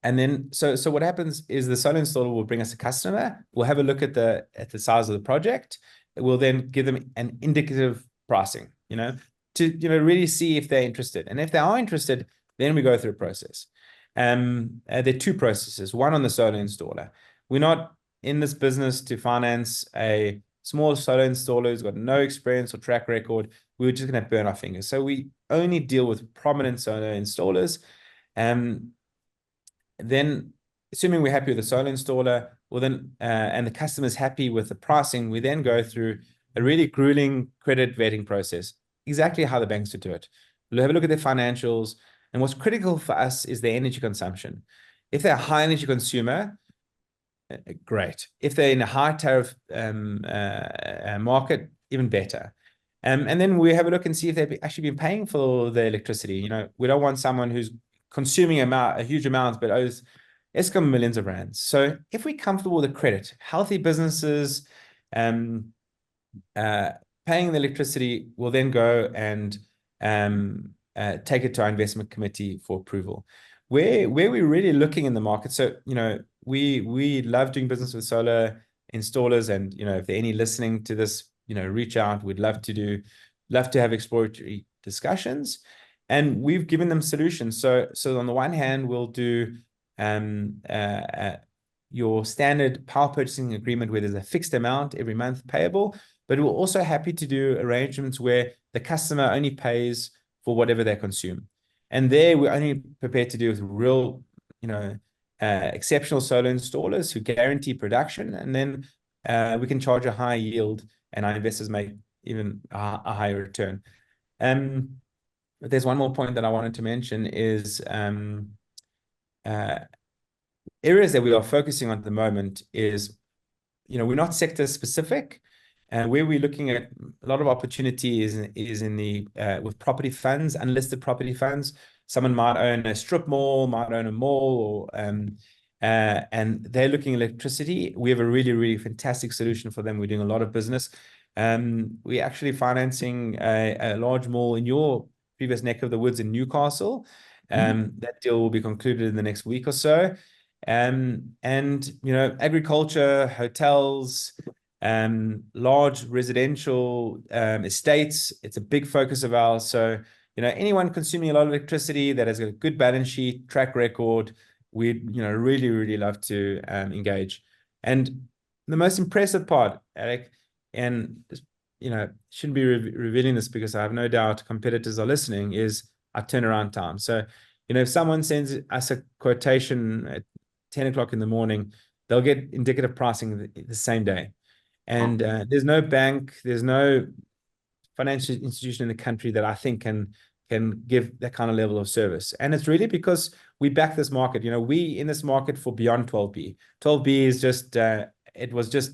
And then, so what happens is the solar installer will bring us a customer. We'll have a look at the size of the project. We'll then give them an indicative pricing, to really see if they're interested. And if they are interested, then we go through a process. There are 2 processes. One on the solar installer. We're not in this business to finance a small solar installer who's got no experience or track record. We're just going to burn our fingers. So we only deal with prominent solar installers. Then, assuming we're happy with the solar installer, and the customer's happy with the pricing, we then go through a really grueling credit vetting process, exactly how the banks would do it. We'll have a look at their financials, and what's critical for us is their energy consumption. If they're a high energy consumer, great. If they're in a high tariff market, even better. And then we have a look and see if they've actually been paying for the electricity. We don't want someone who's consuming a huge amount, but owes Eskom millions of rands. So if we're comfortable with the credit, healthy businesses paying the electricity, will then go and take it to our investment committee for approval. Where we're really looking in the market. So, we love doing business with solar installers, and, if there are any listening to this, reach out. We'd love to have exploratory discussions. And we've given them solutions. So on the one hand, we'll do your standard power purchasing agreement where there's a fixed amount every month payable, but we're also happy to do arrangements where the customer only pays for whatever they consume. And there we're only prepared to do with real, exceptional solar installers who guarantee production. And then we can charge a high yield, and our investors make even a higher return. But there's one more point that I wanted to mention is areas that we are focusing on at the moment is, we're not sector specific, and where we're looking at a lot of opportunity is in the with property funds, unlisted property funds. Someone might own a strip mall, might own a mall, or and they're looking at electricity. We have a really, really fantastic solution for them. We're doing a lot of business. We're actually financing a large mall in your previous neck of the woods in Newcastle. That deal will be concluded in the next week or so. And agriculture, hotels, large residential estates, it's a big focus of ours. So, anyone consuming a lot of electricity that has a good balance sheet, track record, we'd, really, really love to engage. And the most impressive part, Alec, and shouldn't be revealing this because I have no doubt competitors are listening, is our turnaround time. So, if someone sends us a quotation at 10 o'clock in the morning, they'll get indicative pricing the same day. And there's no bank, there's no financial institution in the country that I think can give that kind of level of service. And it's really because we back this market. We in this market for beyond 12B. 12B is just, it was just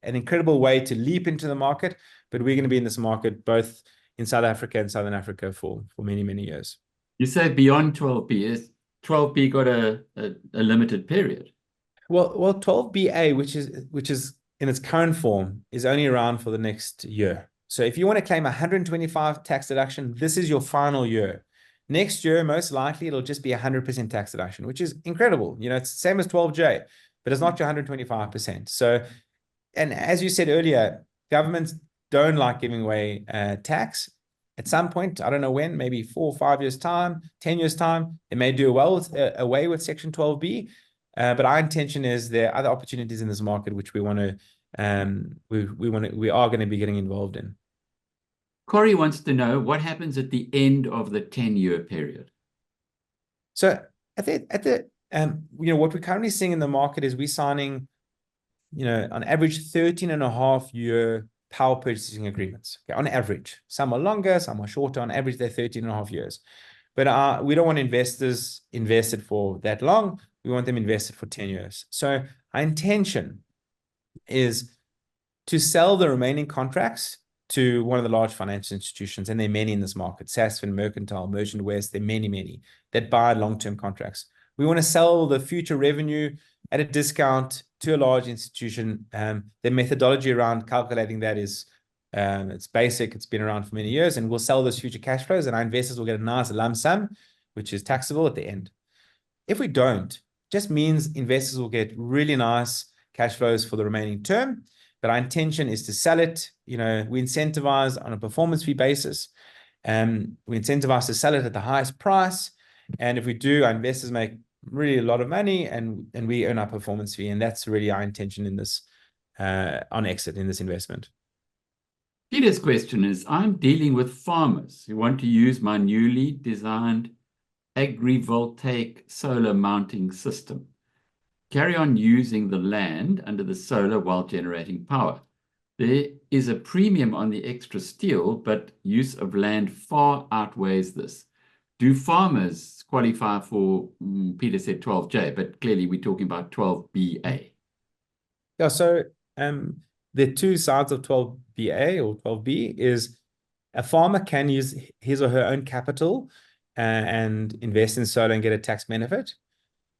an incredible way to leap into the market, but we're going to be in this market both in South Africa and Southern Africa for many, many years. You say beyond 12B. Is 12B got a limited period? Well, 12BA, which is in its current form, is only around for the next year. So if you want to claim 125 tax deduction, this is your final year. Next year, most likely, it'll just be 100% tax deduction, which is incredible. It's the same as 12J, but it's not your 125%. So, and as you said earlier, governments don't like giving away tax. At some point, I don't know when, maybe 4 or 5 years' time, 10 years' time, they may do away with Section 12B. But our intention is there are other opportunities in this market which we are going to be getting involved in. Corey wants to know what happens at the end of the 10-year period. So what we're currently seeing in the market is we're signing, on average 13.5-year power purchasing agreements. Okay, on average, some are longer, some are shorter. On average, they're 13.5 years. But we don't want investors invested for that long. We want them invested for 10 years. So our intention is to sell the remaining contracts to one of the large financial institutions, and there are many in this market: Sasfin, Mercantile, Merchant West. There are many that buy long-term contracts. We want to sell the future revenue at a discount to a large institution. The methodology around calculating that is it's basic. It's been around for many years, and we'll sell those future cash flows, and our investors will get a nice lump sum, which is taxable at the end. If we don't, just means investors will get really nice cash flows for the remaining term. But our intention is to sell it. We incentivize on a performance fee basis. We incentivize to sell it at the highest price. And if we do, our investors make really a lot of money, and we earn our performance fee. And that's really our intention in this on exit in this investment. Peter's question is, I'm dealing with farmers who want to use my newly designed agrivoltaic solar mounting system. Carry on using the land under the solar while generating power. There is a premium on the extra steel, but use of land far outweighs this. Do farmers qualify for, Peter said 12J, but clearly we're talking about 12BA. Yeah, so the two sides of 12BA or 12B is a farmer can use his or her own capital and invest in solar and get a tax benefit.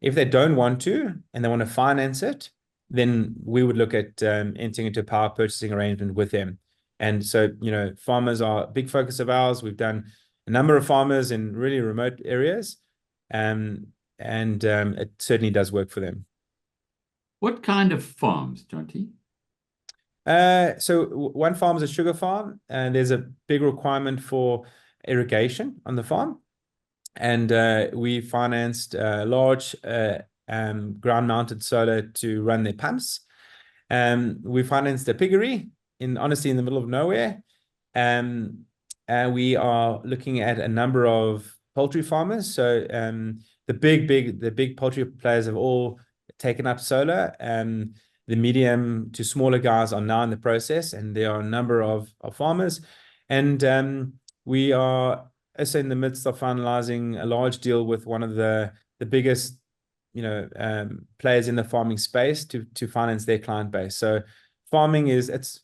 If they don't want to and they want to finance it, then we would look at entering into a power purchasing arrangement with them. And so, farmers are a big focus of ours. We've done a number of farmers in really remote areas, and it certainly does work for them. What kind of farms, Jonty? So one farm is a sugar farm, and there's a big requirement for irrigation on the farm. And we financed large ground-mounted solar to run their pumps. We financed a piggery honestly in the middle of nowhere. We are looking at a number of poultry farmers. So the big poultry players have all taken up solar. The medium to smaller guys are now in the process, and there are a number of farmers. And we are also in the midst of finalizing a large deal with one of the biggest players in the farming space to finance their client base. So farming it's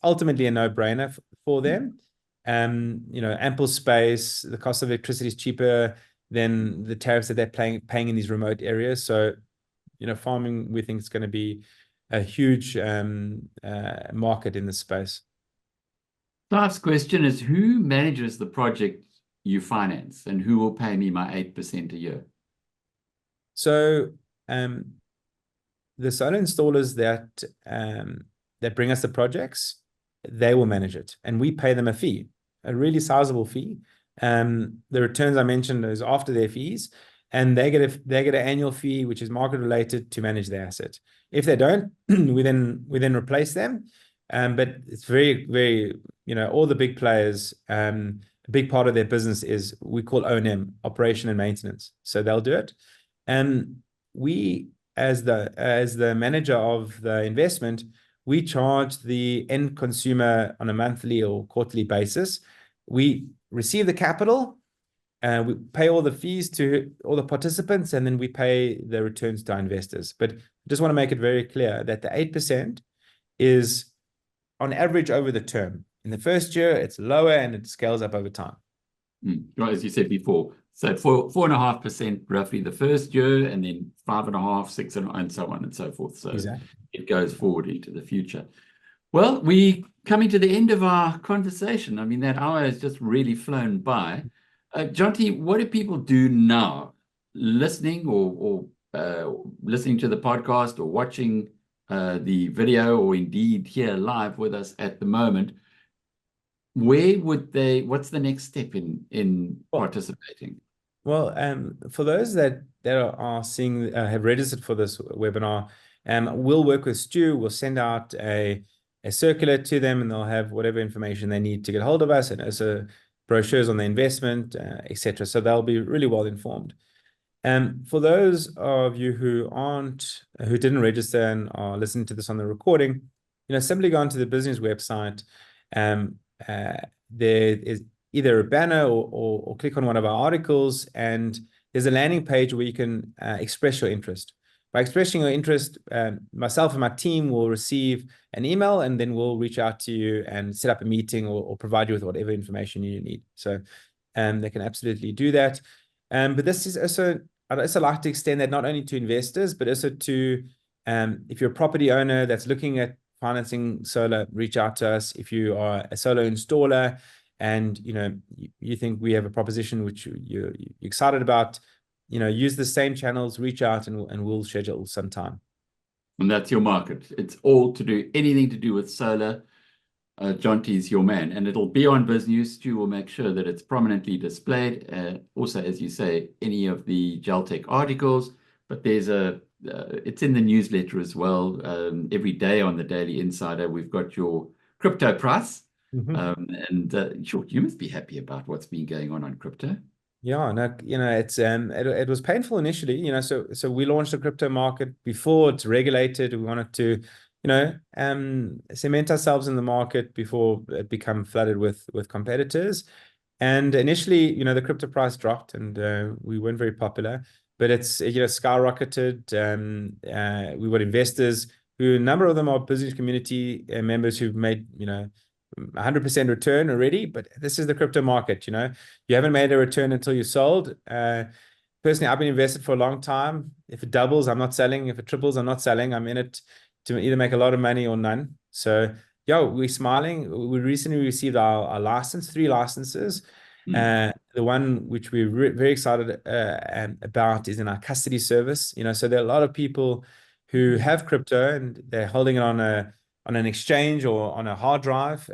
ultimately a no-brainer for them. Ample space, the cost of electricity is cheaper than the tariffs that they're paying in these remote areas. So farming, we think, is going to be a huge market in this space. Last question is, who manages the project you finance, and who will pay me my 8% a year? So the solar installers that bring us the projects, they will manage it, and we pay them a fee, a really sizable fee. The returns I mentioned is after their fees, and they get an annual fee which is market related to manage the asset. If they don't, we then replace them. But it's very, very, all the big players, a big part of their business is we call O&M, operation and maintenance. So they'll do it. And we, as the manager of the investment, we charge the end consumer on a monthly or quarterly basis. We receive the capital, and we pay all the fees to all the participants, and then we pay the returns to our investors. But I just want to make it very clear that the 8% is on average over the term. In the first year, it's lower, and it scales up over time. Right, as you said before. So 4.5% roughly the first year, and then 5.5%, 6%, and so on and so forth. So exactly. It goes forward into the future. Well, we're coming to the end of our conversation. I mean, that hour has just really flown by. Jonty, what do people do now, listening or listening to the podcast or watching the video, or indeed here live with us at the moment? Where would what's the next step in participating? Well, for those that are seeing, have registered for this webinar, we'll work with Stu. We'll send out a a circular to them, and they'll have whatever information they need to get hold of us, and also brochures on the investment, etc. So they'll be really well informed. For those of you who didn't register and are listening to this on the recording, simply go onto the BizNews website. There is either a banner or click on one of our articles, and there's a landing page where you can express your interest. By expressing your interest, myself and my team will receive an email, and then we'll reach out to you and set up a meeting or provide you with whatever information you need. So they can absolutely do that. But this is also, I'd also like to extend that not only to investors, but also to, if you're a property owner that's looking at financing solar, reach out to us. If you are a solar installer and you think we have a proposition which you're excited about, use the same channels, reach out, and we'll schedule some time. And that's your market. It's all to do, anything to do with solar. Jonty's your man, and it'll be on BizNews. Stu will make sure that it's prominently displayed. Also, as you say, any of the Jaltech articles, but there's it's in the newsletter as well. Every day on the Daily Insider, we've got your crypto price. Sure, you must be happy about what's been going on crypto. Yeah, no, it's it was painful initially, so we launched the crypto market before it's regulated. We wanted to cement ourselves in the market before it become flooded with competitors. And initially, the crypto price dropped, and we weren't very popular, but it's skyrocketed. We've got investors who, a number of them are BizNews community members who've made 100% return already. But this is the crypto market. You haven't made a return until you sold. Personally, I've been invested for a long time. If it doubles, I'm not selling. If it triples, I'm not selling. I'm in it to either make a lot of money or none. So yeah, we're smiling. We recently received our license, 3 licenses. The one which we're very excited about is in our custody service. So there are a lot of people who have crypto and they're holding it on an exchange or on a hard drive.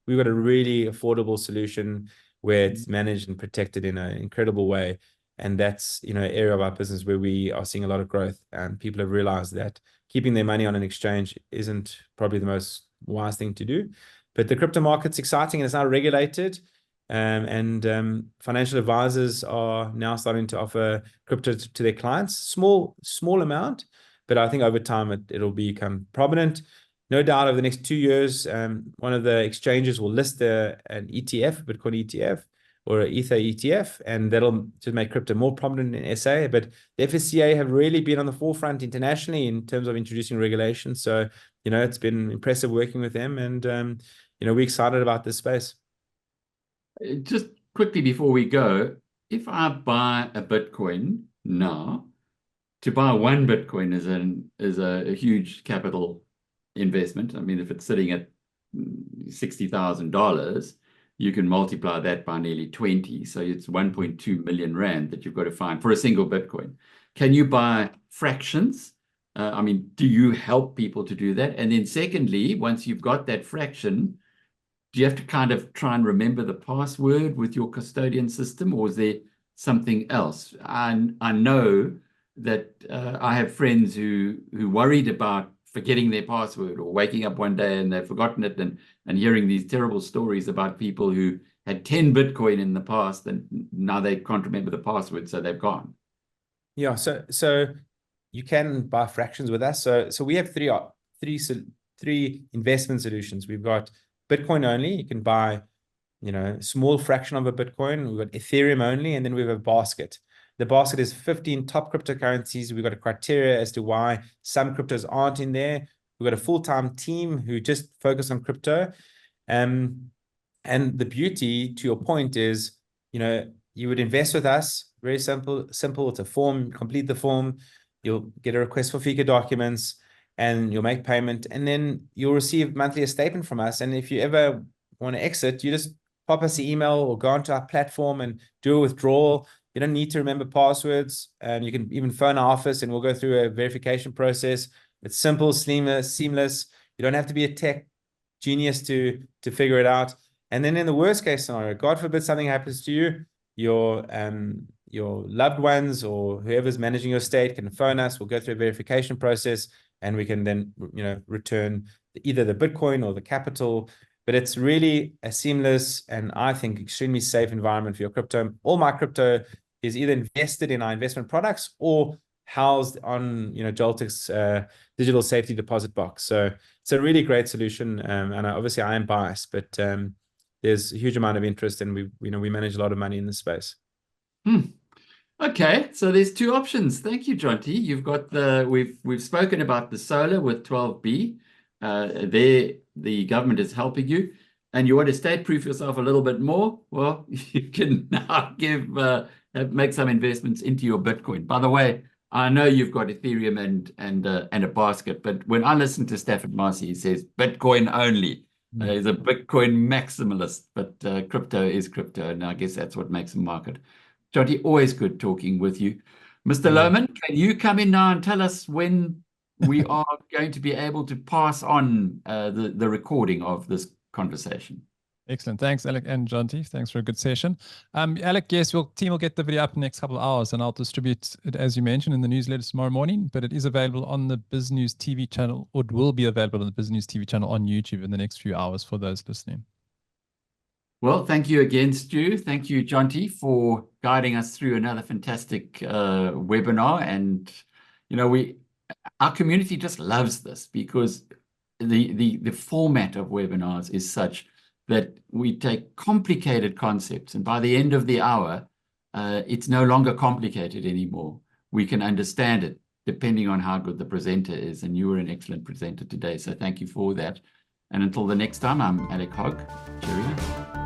We've got a really affordable solution where it's managed and protected in an incredible way. And that's an area of our business where we are seeing a lot of growth, and people have realized that keeping their money on an exchange isn't probably the most wise thing to do. But the crypto market's exciting, and it's now regulated. Financial advisors are now starting to offer crypto to their clients, small amount, but I think over time it'll become prominent. No doubt over the next 2 years, one of the exchanges will list an ETF, Bitcoin ETF, or an Ether ETF, and that'll just make crypto more prominent in SA. But the FSCA have really been on the forefront internationally in terms of introducing regulation. So, it's been impressive working with them, and, we're excited about this space. Just quickly before we go, if I buy a Bitcoin now, to buy 1 Bitcoin is a huge capital investment. I mean, if it's sitting at $60,000, you can multiply that by nearly 20. So it's 1.2 million Rand that you've got to find for a single Bitcoin. Can you buy fractions? Do you help people to do that? And then secondly, once you've got that fraction, do you have to kind of try and remember the password with your custodian system, or is there something else? I know that I have friends who worried about forgetting their password or waking up one day and they've forgotten it, and hearing these terrible stories about people who had 10 Bitcoin in the past and now they can't remember the password, so they've gone. Yeah, so you can buy fractions with us. So we have three investment solutions. We've got Bitcoin only. You can buy, a small fraction of a Bitcoin. We've got Ethereum only, and then we have a basket. The basket is 15 top cryptocurrencies. We've got a criteria as to why some cryptos aren't in there. We've got a full-time team who just focus on crypto. And the beauty, to your point, is, you would invest with us. Very simple. It's a form. Complete the form. You'll get a request for FICA documents, and you'll make payment, and then you'll receive monthly a statement from us. And if you ever want to exit, you just pop us an email or go onto our platform and do a withdrawal. You don't need to remember passwords, and you can even phone our office and we'll go through a verification process. It's simple, seamless. You don't have to be a tech genius to figure it out. And then in the worst case scenario, God forbid something happens to you, your loved ones or whoever's managing your estate can phone us. We'll go through a verification process, and we can then return either the Bitcoin or the capital. But it's really a seamless and I think extremely safe environment for your crypto. All my crypto is either invested in our investment products or housed on Jaltech's digital safety deposit box. So it's a really great solution. And obviously I am biased, but there's a huge amount of interest, and we manage a lot of money in this space. Okay, so there's two options. Thank you, Jonty. You've got we've spoken about the solar with 12B. There, the government is helping you, and you want to state-proof yourself a little bit more. Well, you can now make some investments into your Bitcoin. By the way, I know you've got Ethereum and a basket, but when I listen to Stafford Marcy, he says Bitcoin only. He's a Bitcoin maximalist, but crypto is crypto, and I guess that's what makes the market. Jonty, always good talking with you. Mr. Lohman, can you come in now and tell us when we are going to be able to pass on the recording of this conversation? Excellent. Thanks, Alec and Jonty. Thanks for a good session. Alec, yes, your team will get the video up in the next couple of hours, and I'll distribute it, as you mentioned, in the newsletter tomorrow morning, but it is available on the BizNews TV channel, or it will be available on the BizNews TV channel on YouTube in the next few hours for those listening. Well, thank you again, Stu. Thank you, Jonty, for guiding us through another fantastic webinar. And, our community just loves this because the format of webinars is such that we take complicated concepts, and by the end of the hour, it's no longer complicated anymore. We can understand it depending on how good the presenter is, and you were an excellent presenter today, so thank you for that. And until the next time, I'm Alec Hogg. Cheerio.